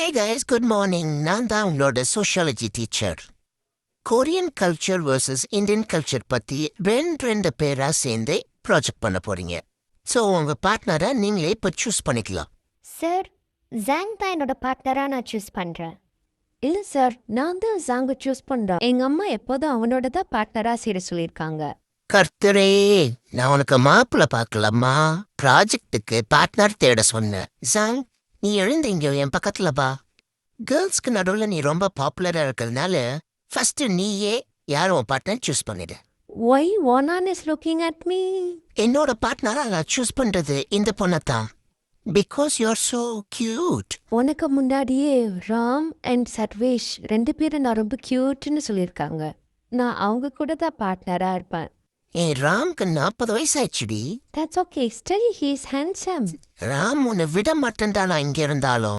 Hey guys, good morning. நான் தான் உங்களோட sociology teacher. Korean culture versus Indian culture பத்தி ரெண்டு பேரா சேர்ந்து ப்ராஜெக்ட் பண்ண போறீங்க. ஸோ உங்க பார்ட்னரை நீங்களே இப்போ சூஸ் பண்ணிக்கலாம். சார், ஜாங் தான் என்னோட பார்ட்னராக நான் சூஸ் பண்ணுறேன். இல்லை சார், நான் தான் ஜாங்க சூஸ் பண்ணுறேன். எங்கள் அம்மா எப்போதும் அவனோட தான் பார்ட்னராக சேர சொல்லியிருக்காங்க. கர்த்தரே, நான் உனக்கு மாப்பிள்ள பார்க்கலாமா? ப்ராஜெக்டுக்கு பார்ட்னர் தேட சொன்னேன். ஜாங், நீ எழுந்தீங்க என் பக்கத்துல பா. கேர்ள்ஸ்க்கு நடுவில் நீ ரொம்ப பாப்புலரா இருக்கிறதுனால ஃபர்ஸ்ட் நீயே யாரும் உன் பார்ட்னர் சூஸ் பண்ணிடு. Why Wanan is looking at me? என்னோட பார்ட்னரா நான் சூஸ் பண்றது இந்த பொண்ணை தான். Because you are so cute. உனக்கு முன்னாடியே ராம் அண்ட் சர்வேஷ் 2 பேரும் நான் ரொம்ப க்யூட்னு சொல்லியிருக்காங்க. நான் அவங்க கூட தான் பார்ட்னராக இருப்பேன். ஏன் ராம்க்கு 40 வயசாயிடுச்சுடி. That's okay. Still he is handsome. Ram உன்னை விட மாட்டேன்டா நான் இங்க இருந்தாலும்.